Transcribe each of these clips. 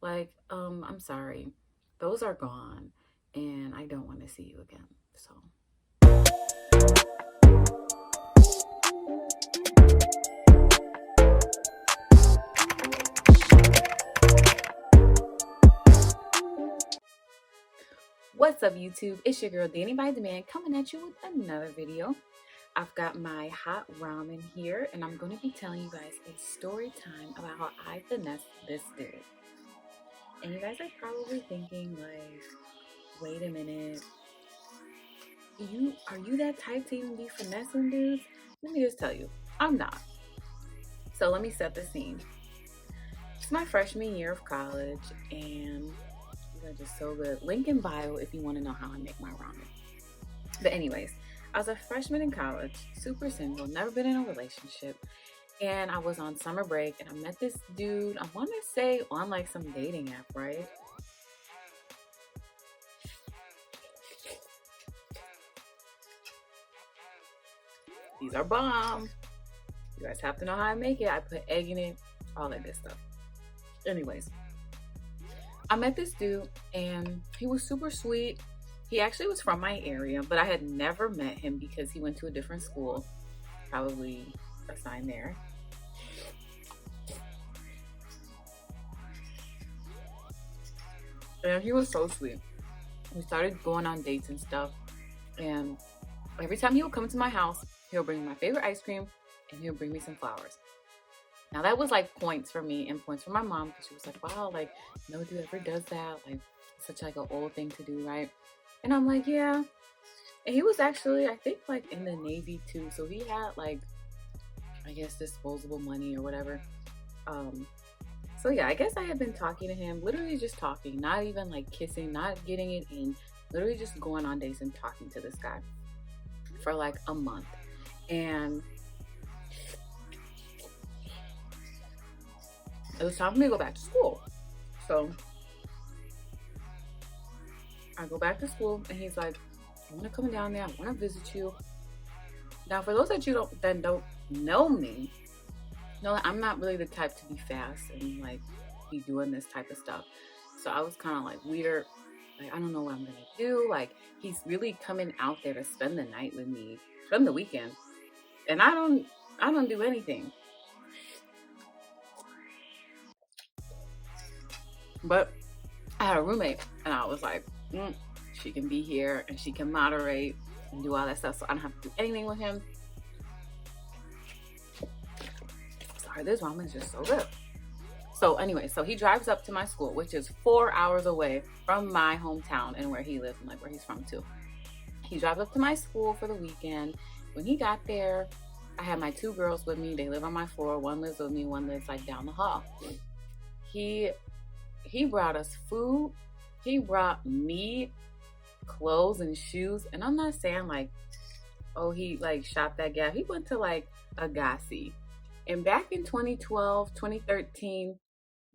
Like, I'm sorry. Those are gone and I don't want to see you again. So, what's up, YouTube? It's your girl DaniByDemand coming at you with another video. I've got my hot ramen here, and I'm going to be telling you guys a story time about how I finessed this dude. And you guys are probably thinking, like, wait a minute, are you that type to even be finessing dudes? Let me just tell you, I'm not. So let me set the scene. It's my freshman year of college, and these are just so good. Link in bio if you want to know how I make my ramen. But anyways, I was a freshman in college, super single, never been in a relationship, and I was on summer break, and I met this dude. I want to say on like some dating app, right? These are bomb. You guys have to know how I make it. I put egg in it, all that good stuff. Anyways, I met this dude, and he was super sweet. He actually was from my area, but I had never met him because he went to a different school, probably assigned there. And he was so sweet. We started going on dates and stuff, and every time he would come to my house, he'll bring me my favorite ice cream, and he'll bring me some flowers. Now that was like points for me and points for my mom, because she was like, wow, like no dude ever does that. Like such like an old thing to do, right? And I'm like, yeah. And he was actually, I think, like in the Navy too. So he had like, I guess, disposable money or whatever. So yeah, I guess I had been talking to him, literally just talking, not even like kissing, not getting it in, literally just going on dates and talking to this guy for like a month. And it was time for me to go back to school. So I go back to school, and he's like, I want to come down there. I want to visit you. Now, for those that you don't know me, know that I'm not really the type to be fast and like be doing this type of stuff. So I was kind of like weird. Like, I don't know what I'm gonna do. Like, he's really coming out there to spend the night with me, spend the weekend, and I don't do anything. But I had a roommate, and I was like, she can be here and she can moderate and do all that stuff, so I don't have to do anything with him. Sorry, this ramen is just so good. So anyway, so he drives up to my school, which is 4 hours away from my hometown and where he lives and like where he's from too. He drives up to my school for the weekend. When he got there, I had my two girls with me. They live on my floor. One lives with me, one lives like down the hall. He brought us food. He brought me clothes and shoes. And I'm not saying like, oh, he like shopped at Gap. He went to like Agassi. And back in 2012, 2013,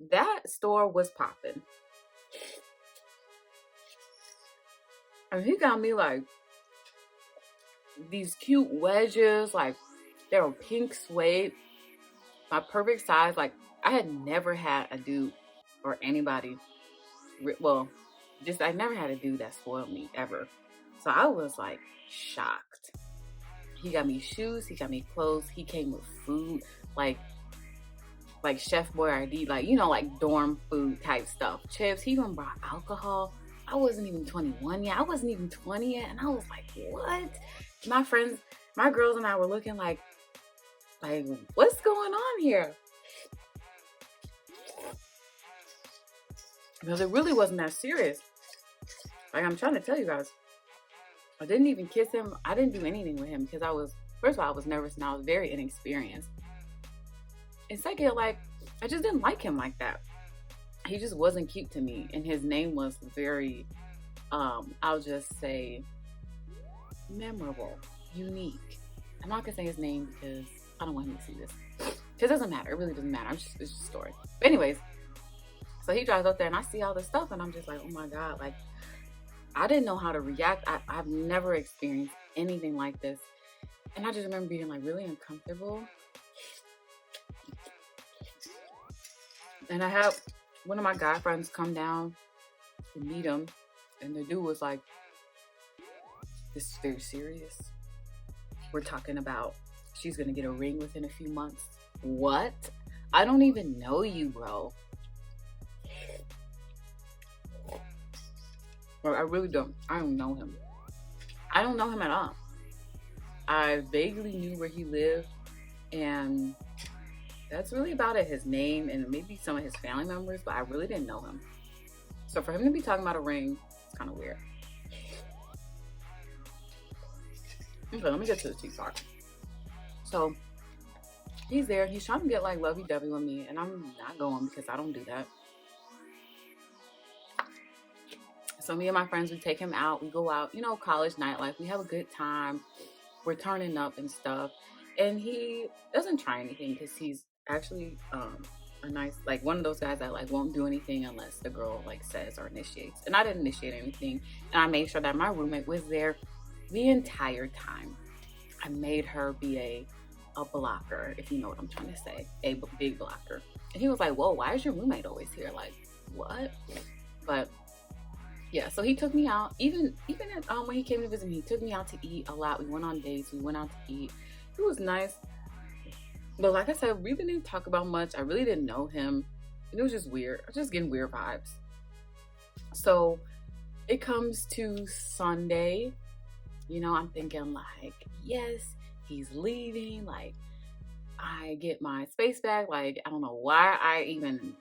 that store was popping. And he got me like these cute wedges, like they were pink suede, my perfect size. Like I had never had a dude or anybody, well, just I never had a dude that spoiled me ever. So I was like shocked. He got me shoes, he got me clothes, he came with food, like Chef Boyardee, like, you know, like dorm food type stuff, chips. He even brought alcohol. I wasn't even 21 yet. I wasn't even 20 yet. And I was like, what? My friends, my girls and I were looking like what's going on here? Because it really wasn't that serious. Like, I'm trying to tell you guys, I didn't even kiss him. I didn't do anything with him because first of all, I was nervous and I was very inexperienced. And second, like, I just didn't like him like that. He just wasn't cute to me. And his name was very, I'll just say, memorable, unique. I'm not gonna say his name because I don't want him to see this. Because it doesn't matter. It really doesn't matter. It's just a story. But anyways, so he drives up there and I see all this stuff and I'm just like, oh my God, like, I didn't know how to react. I've never experienced anything like this. And I just remember being like really uncomfortable. And I have one of my guy friends come down to meet him, and the dude was like, "This is very serious. We're talking about she's gonna get a ring within a few months." What? I don't even know you, bro. Or I really don't. I don't know him. I don't know him at all. I vaguely knew where he lived, and that's really about it. His name and maybe some of his family members, but I really didn't know him. So for him to be talking about a ring, it's kind of weird. Okay, let me get to the TikTok. So he's there. He's trying to get like lovey-dovey with me, and I'm not going because I don't do that. So me and my friends, we take him out. We go out, you know, college nightlife. We have a good time. We're turning up and stuff. And he doesn't try anything because he's actually a nice, like one of those guys that like won't do anything unless the girl like says or initiates. And I didn't initiate anything. And I made sure that my roommate was there the entire time. I made her be a blocker, if you know what I'm trying to say, a big blocker. And he was like, "Whoa, why is your roommate always here?" Like, what? But yeah, so he took me out. Even when he came to visit me, he took me out to eat a lot. We went on dates. We went out to eat. It was nice. But like I said, we didn't talk about much. I really didn't know him. And it was just weird. I was just getting weird vibes. So it comes to Sunday. You know, I'm thinking like, yes, he's leaving. Like, I get my space back. Like, I don't know why I even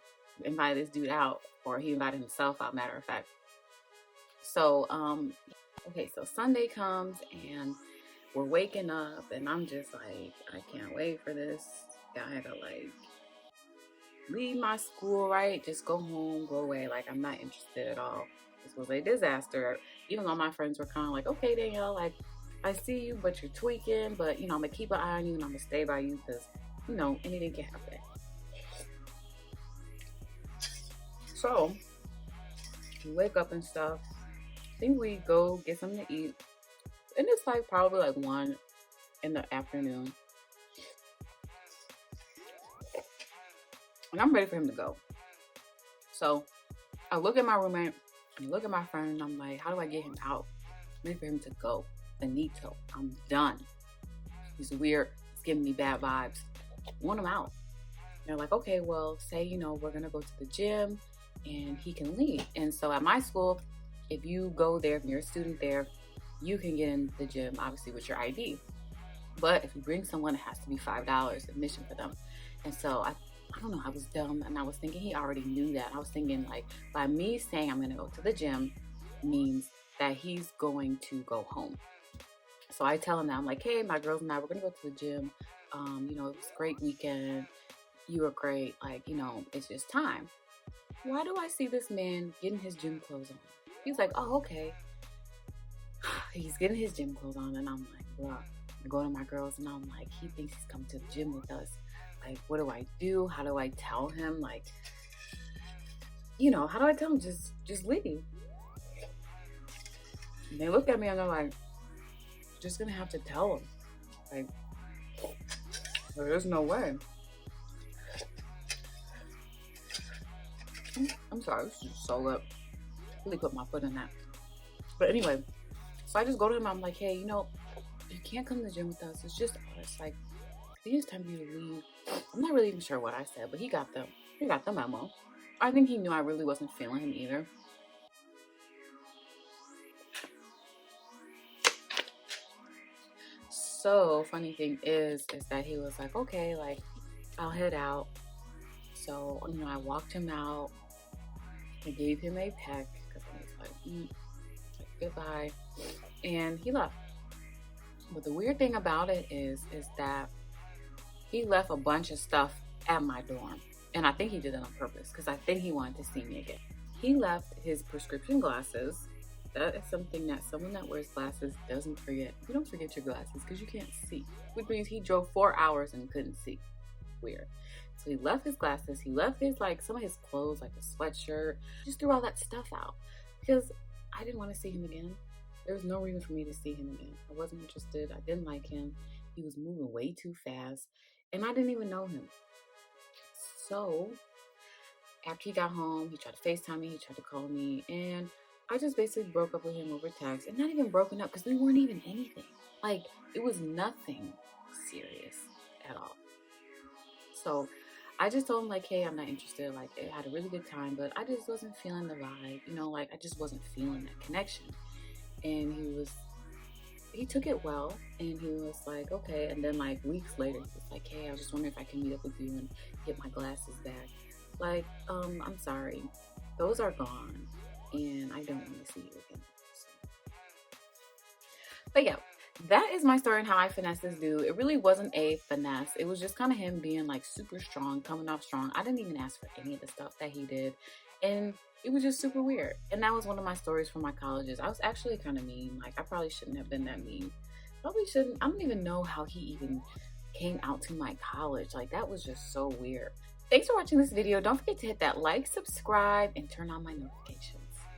invited this dude out, or he invited himself out, matter of fact. So, okay, so Sunday comes and we're waking up, and I'm just like, I can't wait for this guy to like leave my school, right? Just go home, go away. Like, I'm not interested at all. This was a disaster. Even though my friends were kind of like, "Okay, Danielle, like, I see you, but you're tweaking, but you know, I'm gonna keep an eye on you and I'm gonna stay by you because, you know, anything can happen." So we wake up and stuff. I think we go get something to eat. And it's like probably like 1 in the afternoon. And I'm ready for him to go. So I look at my roommate, I look at my friend, and I'm like, how do I get him out? I'm ready for him to go. Finito. I'm done. He's weird. He's giving me bad vibes. I want him out. And they're like, okay, well, say, you know, we're going to go to the gym and he can leave. And so at my school, if you go there, if you're a student there, you can get in the gym, obviously, with your ID. But if you bring someone, it has to be $5 admission for them. And so I don't know, I was dumb, and I was thinking he already knew that. I was thinking, like, by me saying I'm going to go to the gym means that he's going to go home. So I tell him that. I'm like, hey, my girls and I, we're going to go to the gym. You know, it was a great weekend. You were great. Like, you know, it's just time. Why do I see this man getting his gym clothes on? He's like, oh, okay. He's getting his gym clothes on, and I'm like, bro. I go to my girls, and I'm like, he thinks he's coming to the gym with us. Like, what do I do? How do I tell him? Like, you know, how do I tell him just leave? And they look at me and they're like, you're just gonna have to tell him. Like, there's no way. I'm sorry, this is so lit. Really put my foot in that. But anyway, so I just go to him. I'm like, hey, you know, you can't come to the gym with us. It's just us. Like, I think it's time for you to leave. I'm not really even sure what I said, but he got the memo. I think he knew I really wasn't feeling him either. So funny thing is that he was like, okay, like, I'll head out. So, you know, I walked him out. I gave him a peck because I was like, goodbye. And he left. But the weird thing about it is that he left a bunch of stuff at my dorm. And I think he did it on purpose because I think he wanted to see me again. He left his prescription glasses. That is something that someone that wears glasses doesn't forget. You don't forget your glasses because you can't see. Which means he drove 4 hours and couldn't see. Weird. So he left his glasses. He left his, like, some of his clothes, like a sweatshirt. Just threw all that stuff out because I didn't want to see him again. There was no reason for me to see him again. I wasn't interested. I didn't like him. He was moving way too fast. And I didn't even know him. So After he got home, he tried to FaceTime me, he tried to call me, and I just basically broke up with him over text. And not even broken up, because we weren't even anything. Like, it was nothing serious at all. So I just told him, like, hey, I'm not interested. Like, I had a really good time, but I just wasn't feeling the vibe. You know, like, I just wasn't feeling that connection. And he took it well, and he was like, okay. And then, like, weeks later, he was like, hey, I was just wondering if I can meet up with you and get my glasses back. Like, I'm sorry. Those are gone, and I don't want to see you again. So. But yeah, that is my story on how I finessed this dude. It really wasn't a finesse. It was just kind of him being like super strong, coming off strong. I didn't even ask for any of the stuff that he did. And it was just super weird. And that was one of my stories from my colleges. I was actually kind of mean. Like, I probably shouldn't have been that mean. Probably shouldn't. I don't even know how he even came out to my college. Like, that was just so weird. Thanks for watching this video. Don't forget to hit that like, subscribe, and turn on my notifications.